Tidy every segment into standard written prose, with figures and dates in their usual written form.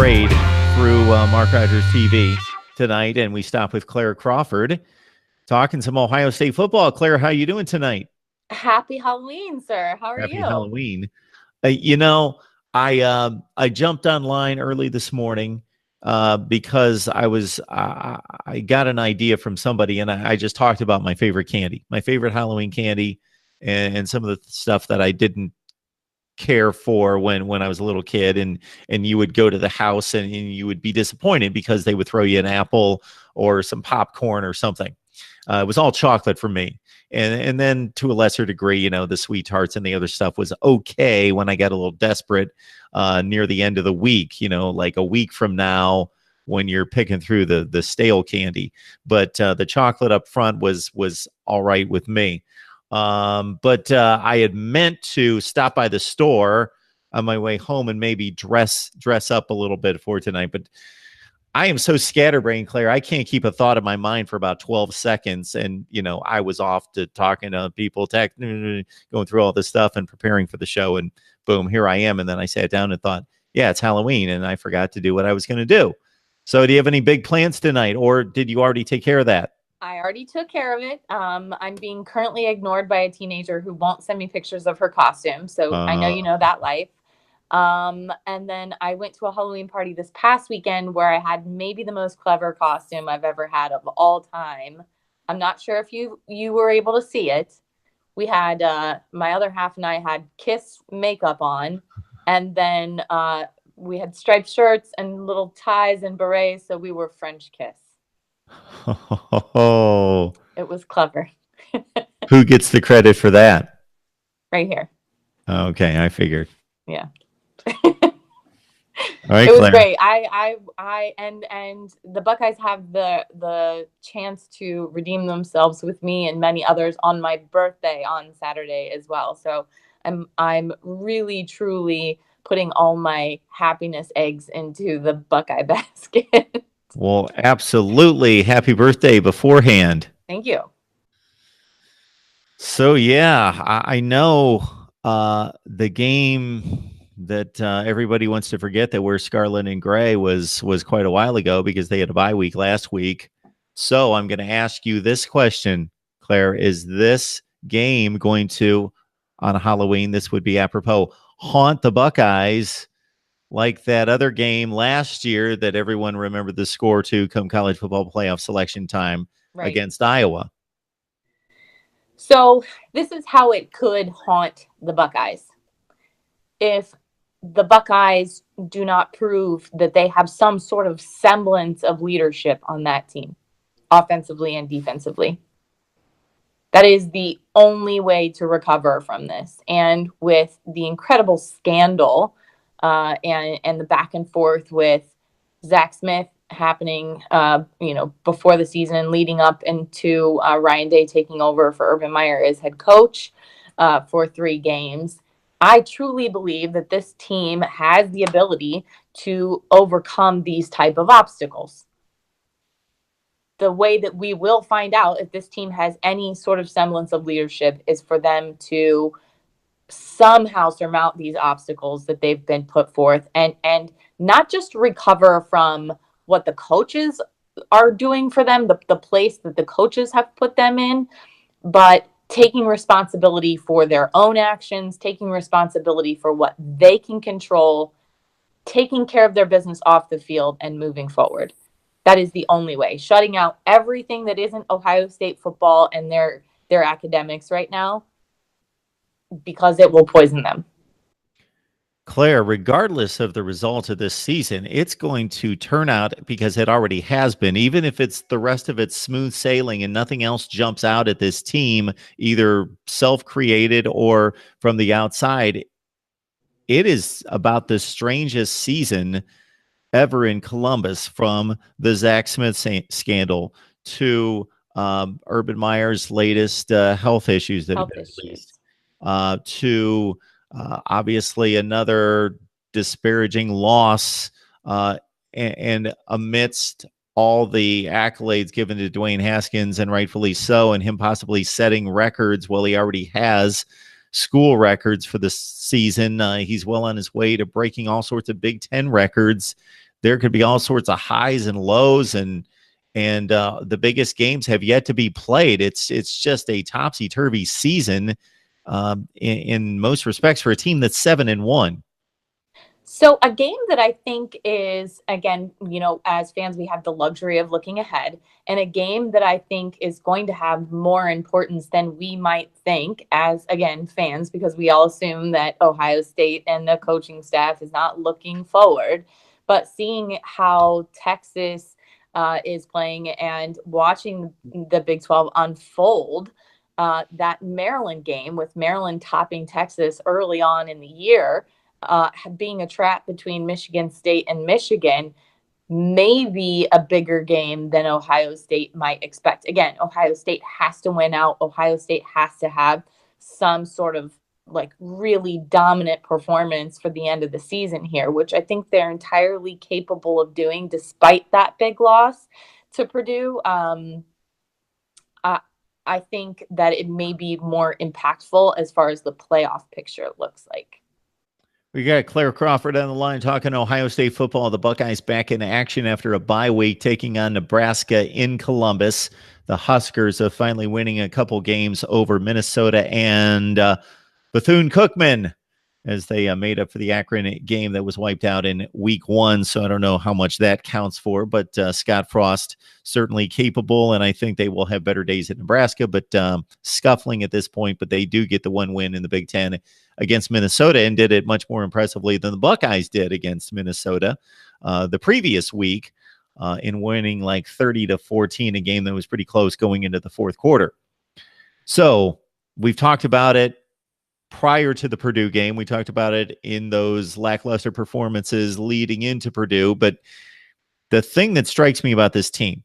parade through Mark Rogers TV tonight, and we stop with Claire Crawford talking some Ohio State football. Claire, how you doing tonight? Happy Halloween, sir. How are you? Happy Halloween. I jumped online early this morning because I got an idea from somebody, and I just talked about my favorite candy, my favorite Halloween candy, and some of the stuff that I didn't care for when I was a little kid, and you would go to the house and you would be disappointed because they would throw you an apple or some popcorn or something. It was all chocolate for me. And then to a lesser degree, the sweet tarts and the other stuff was okay when I got a little desperate near the end of the week, like a week from now when you're picking through the stale candy. But the chocolate up front was all right with me. But I had meant to stop by the store on my way home and maybe dress up a little bit for tonight. But I am so scatterbrained, Claire. I can't keep a thought in my mind for about 12 seconds. And, I was off to talking to people, going through all this stuff and preparing for the show. And boom, here I am. And then I sat down and thought, yeah, it's Halloween. And I forgot to do what I was going to do. So do you have any big plans tonight, or did you already take care of that? I already took care of it. I'm being currently ignored by a teenager who won't send me pictures of her costume. So I know you know that life. And then I went to a Halloween party this past weekend where I had maybe the most clever costume I've ever had of all time. I'm not sure if you were able to see it. We had my other half and I had Kiss makeup on, and then we had striped shirts and little ties and berets, so we were French Kiss. Oh, it was clever. Who gets the credit for that? Right here. Okay, I figured. Yeah. All right, it was Claire. Great. And the Buckeyes have the chance to redeem themselves with me and many others on my birthday on Saturday as well. So I'm really truly putting all my happiness eggs into the Buckeye basket. Well, absolutely. Happy birthday beforehand. Thank you. So yeah, I know the game that everybody wants to forget that we're scarlet and gray was quite a while ago because they had a bye week last week. So I'm going to ask you this question, Claire. Is this game going to, on Halloween, this would be apropos, haunt the Buckeyes like that other game last year that everyone remembered the score to come college football playoff selection time against Iowa? So this is how it could haunt the Buckeyes. If the Buckeyes do not prove that they have some sort of semblance of leadership on that team, offensively and defensively. That is the only way to recover from this. And with the incredible scandal and the back and forth with Zach Smith happening, before the season, leading up into Ryan Day taking over for Urban Meyer as head coach for 3 games, I truly believe that this team has the ability to overcome these type of obstacles. The way that we will find out if this team has any sort of semblance of leadership is for them to somehow surmount these obstacles that they've been put forth and not just recover from what the coaches are doing for them, the place that the coaches have put them in, but taking responsibility for their own actions, taking responsibility for what they can control, taking care of their business off the field and moving forward. That is the only way. Shutting out everything that isn't Ohio State football and their academics right now, because it will poison them. Claire, regardless of the results of this season, it's going to turn out, because it already has been, even if it's the rest of it's smooth sailing and nothing else jumps out at this team, either self-created or from the outside, it is about the strangest season ever in Columbus, from the Zach Smith scandal to Urban Meyer's latest health issues that have been released, to obviously another disparaging loss, and amidst all the accolades given to Dwayne Haskins, and rightfully so, and him possibly setting records, well, he already has school records for the season. He's well on his way to breaking all sorts of Big Ten records there could be all sorts of highs and lows, and the biggest games have yet to be played. It's just a topsy-turvy season in most respects for a team that's 7-1. So a game that I think is, again, as fans, we have the luxury of looking ahead, and a game that I think is going to have more importance than we might think as, again, fans, because we all assume that Ohio State and the coaching staff is not looking forward, but seeing how Texas is playing and watching the Big 12 unfold, that Maryland game with Maryland topping Texas early on in the year, being a trap between Michigan State and Michigan, may be a bigger game than Ohio State might expect. Again, Ohio State has to win out. Ohio State has to have some sort of like really dominant performance for the end of the season here, which I think they're entirely capable of doing despite that big loss to Purdue. I think that it may be more impactful as far as the playoff picture looks like. We got Claire Crawford on the line talking Ohio State football. The Buckeyes back in action after a bye week, taking on Nebraska in Columbus. The Huskers are finally winning a couple games over Minnesota and Bethune-Cookman as they made up for the Akron game that was wiped out in week 1. So I don't know how much that counts for, but Scott Frost certainly capable, and I think they will have better days at Nebraska, but scuffling at this point. But they do get the one win in the Big Ten against Minnesota and did it much more impressively than the Buckeyes did against Minnesota the previous week in winning like 30-14, a game that was pretty close going into the fourth quarter. So we've talked about it prior to the Purdue game. We talked about it in those lackluster performances leading into Purdue. But the thing that strikes me about this team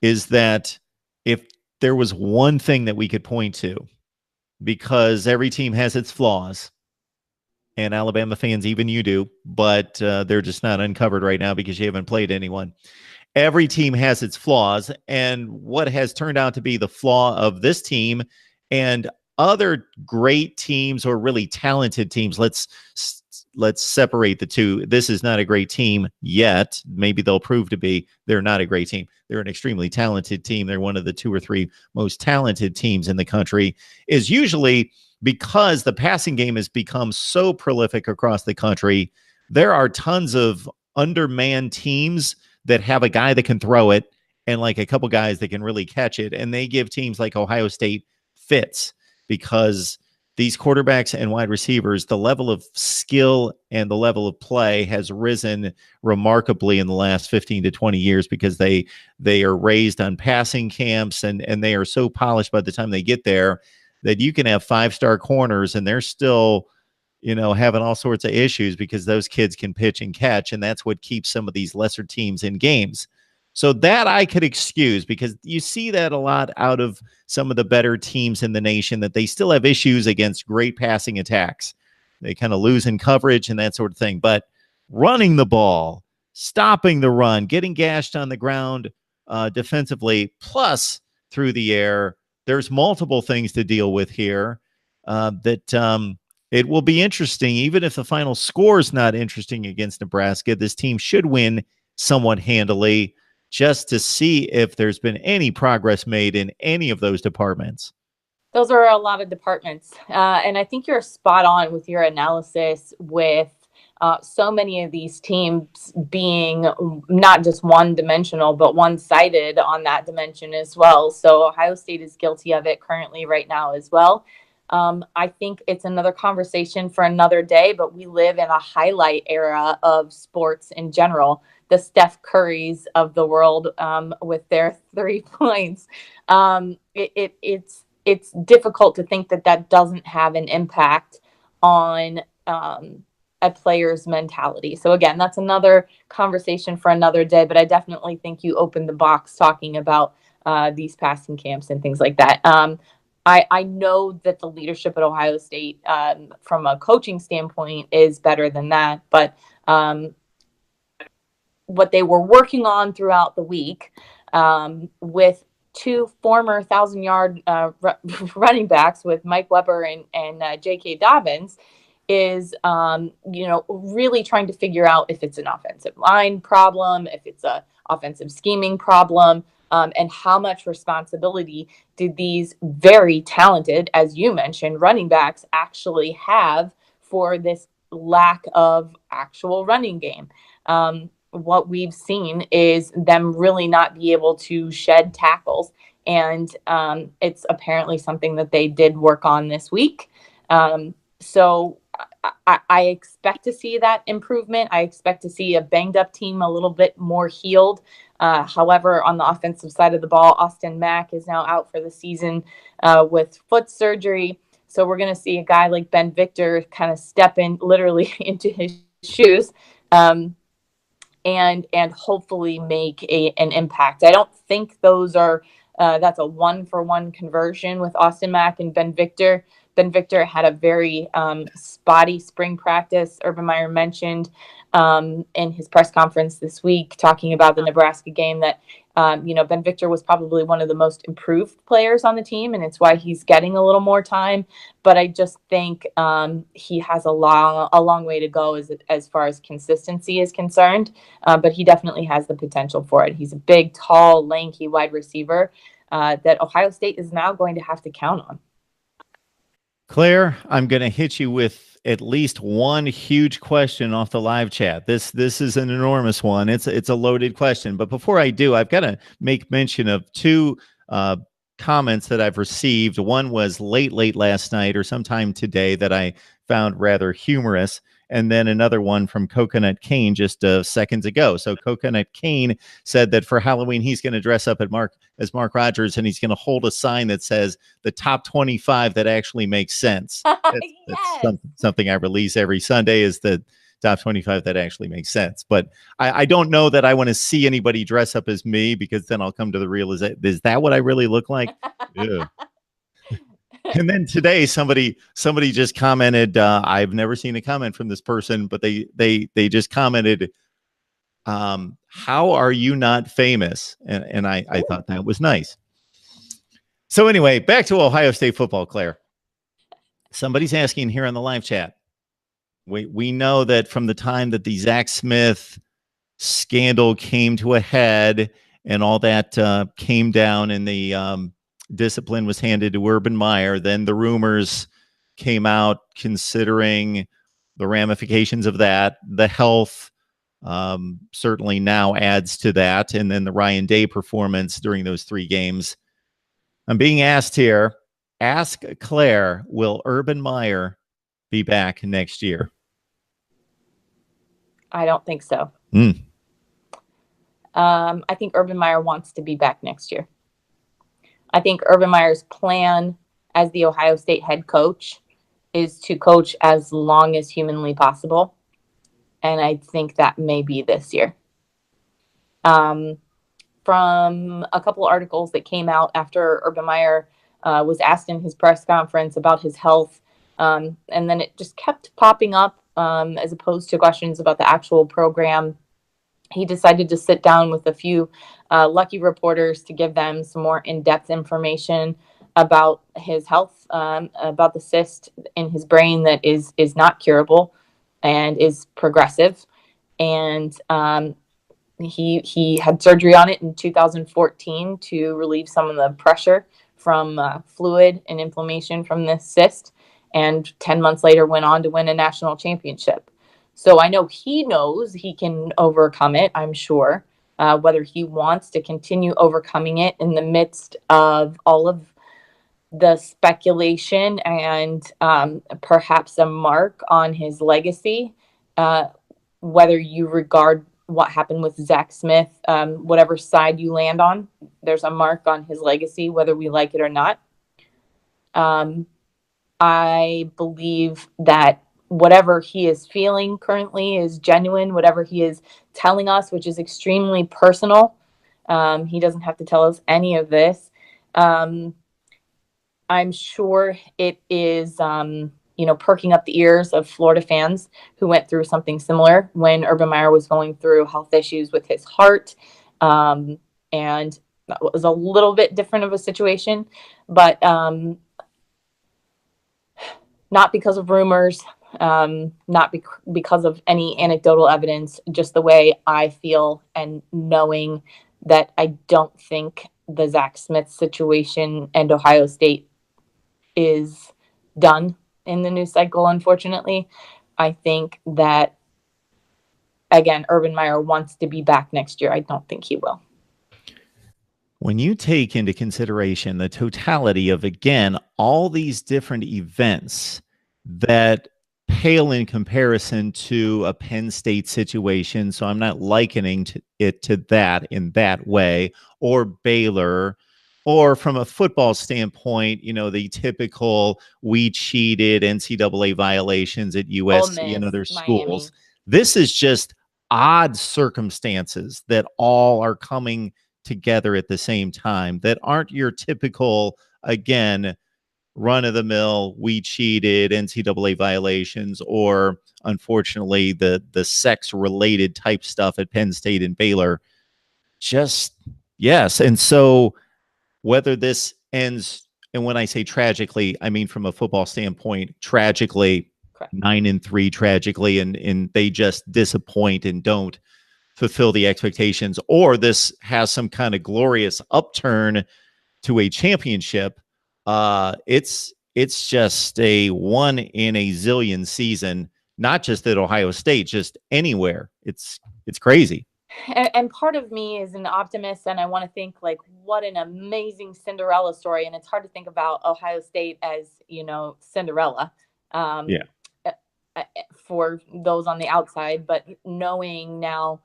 is that if there was one thing that we could point to, because every team has its flaws, and Alabama fans, even you do, but they're just not uncovered right now because you haven't played anyone. Every team has its flaws, and what has turned out to be the flaw of this team and other great teams or really talented teams, let's separate the two. This is not a great team yet. Maybe they'll prove to be. They're not a great team. They're an extremely talented team. They're one of the 2 or 3 most talented teams in the country, is usually because the passing game has become so prolific across the country. There are tons of undermanned teams that have a guy that can throw it and like a couple guys that can really catch it. And they give teams like Ohio State fits, because these quarterbacks and wide receivers, the level of skill and the level of play has risen remarkably in the last 15 to 20 years because they are raised on passing camps, and they are so polished by the time they get there that you can have 5-star corners and they're still, having all sorts of issues because those kids can pitch and catch, and that's what keeps some of these lesser teams in games. So that I could excuse, because you see that a lot out of some of the better teams in the nation, that they still have issues against great passing attacks. They kind of lose in coverage and that sort of thing. But running the ball, stopping the run, getting gashed on the ground defensively, plus through the air, there's multiple things to deal with here that it will be interesting. Even if the final score is not interesting against Nebraska, this team should win somewhat handily, just to see if there's been any progress made in any of those departments. Those are a lot of departments. And I think you're spot on with your analysis with so many of these teams being not just one-dimensional, but one-sided on that dimension as well. So Ohio State is guilty of it currently right now as well. I think it's another conversation for another day, but we live in a highlight era of sports in general. The Steph Currys of the world with their 3 points. It's difficult to think that doesn't have an impact on a player's mentality. So again, that's another conversation for another day, but I definitely think you opened the box talking about these passing camps and things like that. I know that the leadership at Ohio State from a coaching standpoint is better than that, but what they were working on throughout the week with 2 former 1,000-yard running backs with Mike Weber and J.K. Dobbins is, really trying to figure out if it's an offensive line problem, if it's a offensive scheming problem, and how much responsibility did these very talented, as you mentioned, running backs actually have for this lack of actual running game. What we've seen is them really not be able to shed tackles. And it's apparently something that they did work on this week. So I expect to see that improvement. I expect to see a banged up team a little bit more healed. However, on the offensive side of the ball, Austin Mack is now out for the season with foot surgery. So we're going to see a guy like Ben Victor kind of step in literally into his shoes and hopefully make an impact. I don't think those are that's a 1-for-1 conversion with Austin Mack and Ben Victor. Ben Victor had a very spotty spring practice. Urban Meyer mentioned in his press conference this week, talking about the Nebraska game, that Ben Victor was probably one of the most improved players on the team, and it's why he's getting a little more time. But I just think he has a long way to go as far as consistency is concerned. But he definitely has the potential for it. He's a big, tall, lanky wide receiver that Ohio State is now going to have to count on. Claire, I'm going to hit you with at least one huge question off the live chat. This is an enormous one. It's a loaded question. But before I do, I've got to make mention of two comments that I've received. One was late last night or sometime today that I found rather humorous. And then another one from Coconut Kane just seconds ago. So Coconut Kane said that for Halloween, he's going to dress up as Mark Rogers, and he's going to hold a sign that says the top 25 that actually makes sense. That's something I release every Sunday, is the top 25 that actually makes sense. But I don't know that I want to see anybody dress up as me, because then I'll come to the realization, is that what I really look like? Yeah. And then today, somebody just commented. I've never seen a comment from this person, but they just commented, "How are you not famous?" And I thought that was nice. So anyway, back to Ohio State football, Claire. Somebody's asking here on the live chat. We know that from the time that the Zach Smith scandal came to a head and all that came down, and the discipline was handed to Urban Meyer, then the rumors came out considering the ramifications of that. The health certainly now adds to that. And then the Ryan Day performance during those 3 games. I'm being asked here, ask Claire, will Urban Meyer be back next year? I don't think so. I think Urban Meyer wants to be back next year. I think Urban Meyer's plan as the Ohio State head coach is to coach as long as humanly possible. And I think that may be this year. From a couple of articles that came out after Urban Meyer was asked in his press conference about his health, and then it just kept popping up as opposed to questions about the actual program. He decided to sit down with a few lucky reporters to give them some more in-depth information about his health, about the cyst in his brain that is not curable and is progressive. And he had surgery on it in 2014 to relieve some of the pressure from fluid and inflammation from this cyst. And 10 months later went on to win a national championship. So I know he knows he can overcome it, I'm sure. Whether he wants to continue overcoming it in the midst of all of the speculation and perhaps a mark on his legacy, whether you regard what happened with Zach Smith, whatever side you land on, there's a mark on his legacy, whether we like it or not. I believe that whatever he is feeling currently is genuine, whatever he is telling us, which is extremely personal. He doesn't have to tell us any of this. I'm sure it is, perking up the ears of Florida fans who went through something similar when Urban Meyer was going through health issues with his heart. And that was a little bit different of a situation, but not because of rumors, not because of any anecdotal evidence, just the way I feel and knowing that I don't think the Zach Smith situation and Ohio State is done in the news cycle, unfortunately. I think that, again, Urban Meyer wants to be back next year. I don't think he will. When you take into consideration the totality of, again, all these different events that pale in comparison to a Penn State situation, so I'm not likening it to that in that way, or Baylor, or from a football standpoint, the typical we cheated NCAA violations at USC and other schools. Miami. This is just odd circumstances that all are coming together at the same time that aren't your typical, again, run-of-the-mill we cheated NCAA violations, or unfortunately the sex-related type stuff at Penn State and Baylor. Just yes. And so whether this ends, and when I say tragically, I mean from a football standpoint, tragically, correct, 9-3 tragically, and they just disappoint and don't fulfill the expectations, or this has some kind of glorious upturn to a championship, it's just a one in a zillion season, not just at Ohio State, just anywhere. It's crazy. And part of me is an optimist, and I want to think like, what an amazing Cinderella story. And it's hard to think about Ohio State as, Cinderella. For those on the outside, but knowing now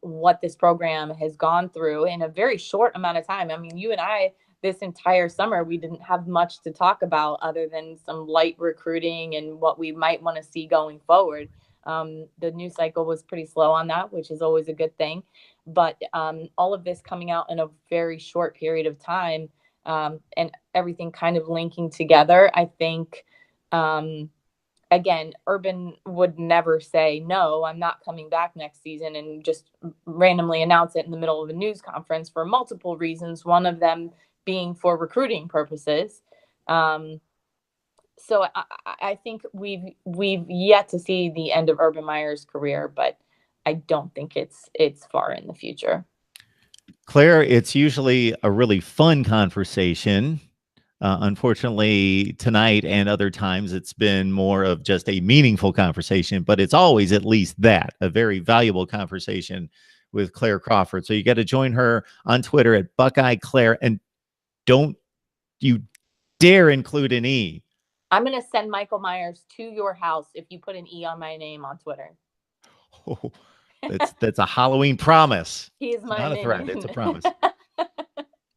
what this program has gone through in a very short amount of time. I mean, you and I, this entire summer, we didn't have much to talk about other than some light recruiting and what we might want to see going forward. The news cycle was pretty slow on that, which is always a good thing. But all of this coming out in a very short period of time, and everything kind of linking together, I think, again, Urban would never say, no, I'm not coming back next season, and just randomly announce it in the middle of a news conference for multiple reasons, one of them being for recruiting purposes. So I think we've yet to see the end of Urban Meyer's career, but I don't think it's far in the future. Claire, it's usually a really fun conversation. Unfortunately, tonight and other times, it's been more of just a meaningful conversation, but it's always at least that, a very valuable conversation with Claire Crawford. So you got to join her on Twitter at Buckeye Claire, and don't you dare include an E. I'm going to send Michael Myers to your house if you put an E on my name on Twitter. Oh, that's a Halloween promise. He is my not minion. A threat. It's a promise.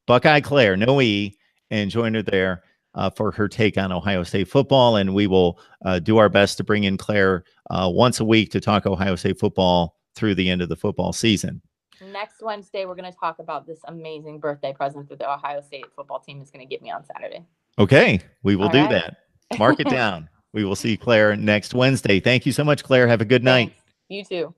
Buckeye Claire, no E, and join her there for her take on Ohio State football. And we will do our best to bring in Claire once a week to talk Ohio State football through the end of the football season. Next Wednesday, we're going to talk about this amazing birthday present that the Ohio State football team is going to give me on Saturday. Okay, we will do that. Mark it down. We will see Claire next Wednesday. Thank you so much, Claire. Have a good night. You too.